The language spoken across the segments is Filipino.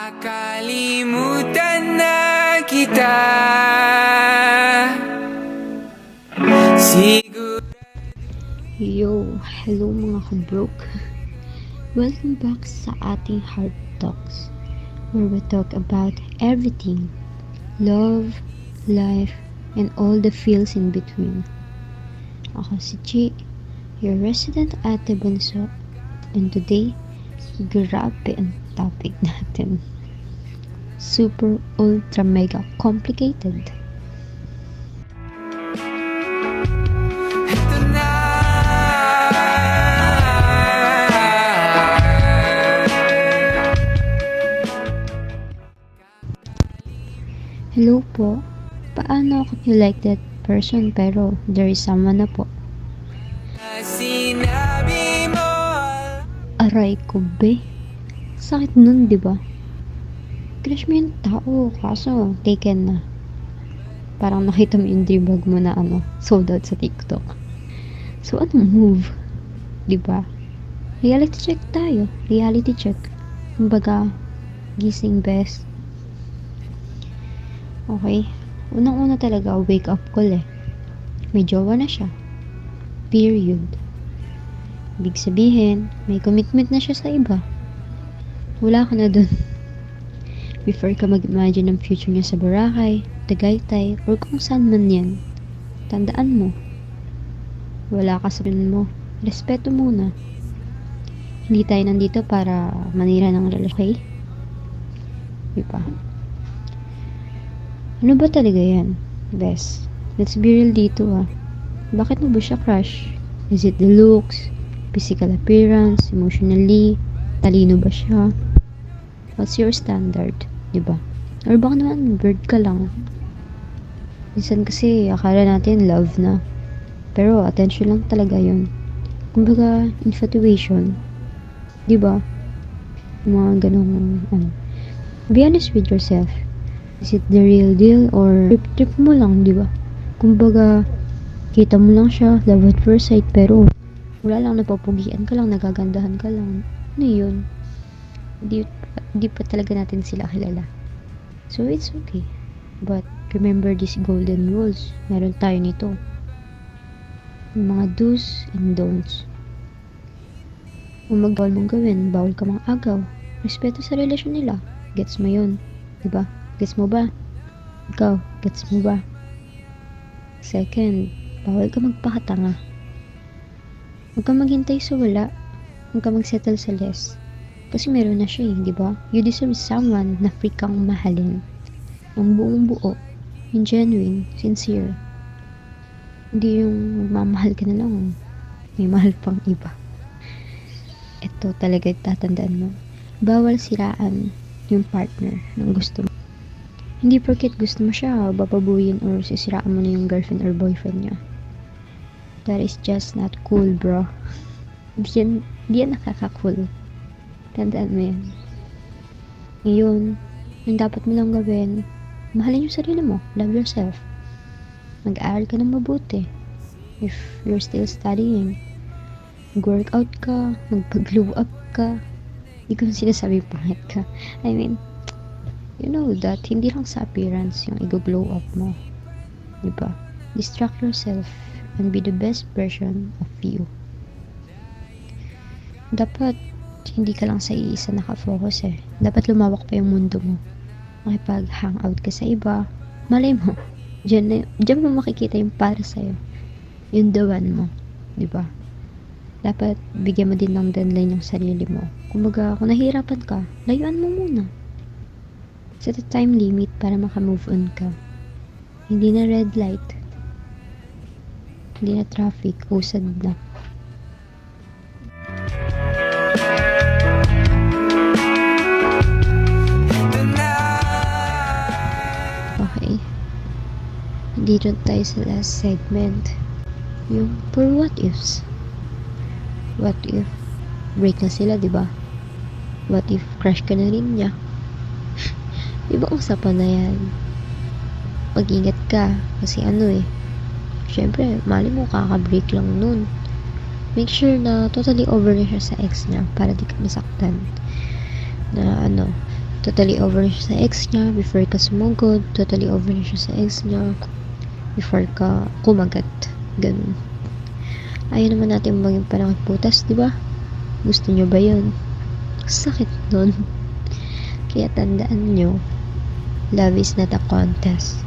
Nakalimutan na kita. Siguro. Yo, hello mga kabroke. Welcome back sa ating Heart Talks, where we talk about everything, love, life, and all the feels in between. Ako si Chi, your resident ate bunso, and today, grabe ang topic natin. Super ultra mega complicated. Ito na. Hello po, paano ako like that person pero there is someone na po? Sinabi mo. Aray ko be, sakit nun diba? Crush mo yung tao, kaso taken na. Parang nakita mo yung dream bag mo na sold out sa TikTok. So anong move? Diba? Reality check tayo, reality check. Kumbaga, gising best. Okay, unang-una talaga wake up call eh. May jowa na siya. Period. Ibig sabihin, may commitment na siya sa iba. Wala ka na dun. Before ka mag-imagine ng future niya sa Boracay, Tagaytay, or kung saan man yan, tandaan mo, wala ka sa rin mo. Respeto muna. Hindi tayo nandito para manira ng relasyon, okay? Diba? Ano ba talaga yan? Bes, let's be real dito ah. Bakit mo ba siya crush? Is it the looks? Physical appearance? Emotionally? Talino ba siya? What's your standard? Diba? Or baka naman bird ka lang. Minsan kasi akala natin love na. Pero attention lang talaga yun. Kumbaga infatuation. Diba? Mga ganong Be honest with yourself. Is it the real deal or trip mo lang, di ba? Kumbaga, kita mo lang siya, love at first sight, pero wala lang, napapugian ka lang, nagagandahan ka lang. Ano yun? Di pa talaga natin sila kilala. So, it's okay. But, remember these golden rules. Meron tayo nito. Yung mga do's and don'ts. Kung bawal mong gawin, bawal ka mang agaw. Respeto sa relasyon nila. Gets mo yun? Diba? Gets mo ba? Ikaw, gets mo ba? Second, bawal ka magpakatanga. Huwag ka maghintay sa wala. Huwag ka magsettle sa less. Kasi meron na siya di ba? You deserve someone na free kang mahalin. Ang buong buo. Yung genuine, sincere. Hindi yung magmamahal ka na lang. May mahal pang iba. Ito talaga tatandaan mo. Bawal siraan yung partner ng gusto mo. Hindi porket gusto mo siya, bababuyin or sisiraan mo na yung girlfriend or boyfriend niya. That is just not cool, bro. Di yan nakaka-cool. Tandaan mo yan. Ngayon, yung dapat mo lang gawin, mahalin yung sarili mo. Love yourself. Mag-aaral ka ng mabuti. If you're still studying, mag-workout ka, magpag-glow up ka. Hindi ko sinasabi pangit ka. I mean, you know that hindi lang sa appearance yung i-glow up mo. Diba? Distract yourself and be the best version of you. Dapat hindi ka lang sa iisa nakafocus eh. Dapat lumawak pa yung mundo mo. Makipag-hangout ka sa iba. Malay mo, dyan mo makikita yung para sa'yo. Yung the one mo. Diba? Dapat bigyan mo din ng deadline yung sarili mo. Kumbaga, kung nahihirapan ka, layuan mo muna. Set a time limit para maka-move on ka. Hindi na red light. Hindi na traffic. Usad na. Okay. Dito tayo sa last segment. Yung for what ifs. What if break na sila, diba? What if crush ka na rin niya? Diba usapan na yan? Mag-ingat ka. Kasi syempre, mali mo kaka-break lang nun. Make sure na totally over na siya sa ex niya para di ka masaktan. Na Totally over na siya sa ex niya before ka sumugod. Totally over na siya sa ex niya before ka kumagat. Ganun. Ayaw naman natin maging palakiputas, di ba? Gusto nyo ba yun? Sakit nun. Kaya tandaan nyo, love is not a contest.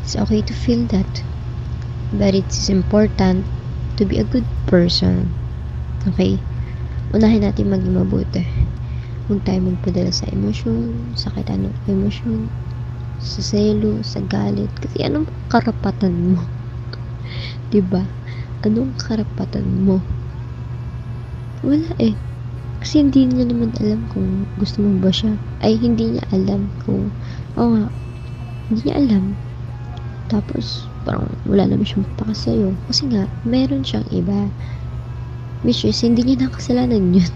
It's okay to feel that. But it is important to be a good person. Okay? Unahin natin maging mabuti. Huwag tayo magpadala sa emosyon, sa kahit anong emosyon, sa selo, sa galit. Kasi anong karapatan mo? Diba? Anong karapatan mo? Wala eh. Kasi hindi niya naman alam kung gusto mo ba siya. Ay, hindi niya alam kung, nga, hindi niya alam. Tapos, parang wala naman siyang paka sa'yo. Kasi nga, meron siyang iba. Which is, hindi niya na kasalanan yun.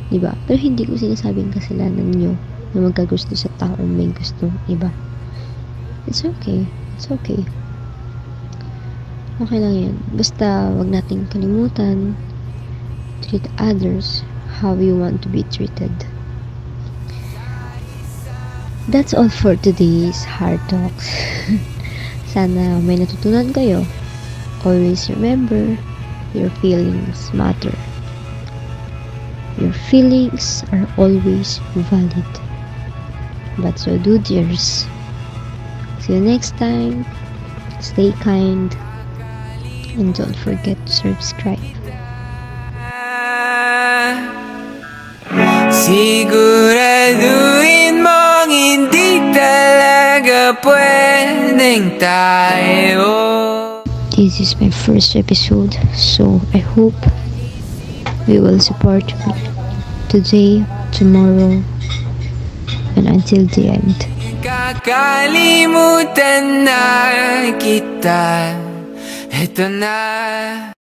Diba? Pero hindi ko sinasabing kasalanan nyo na magkagusto sa taong may gustong iba. It's okay. It's okay. Okay lang yan. Basta, wag nating kalimutan treat others how you want to be treated. That's all for today's Heart Talks. Sana may natutunan kayo. Always remember, your feelings matter. Your feelings are always valid. But so do theirs. See you next time. Stay kind. And don't forget to subscribe. Siguraduhin mong hindi talaga pwedeng tayo. This is my first episode, so I hope we will support me today, tomorrow, and until the end. Kakalimutan na kita. Ito na.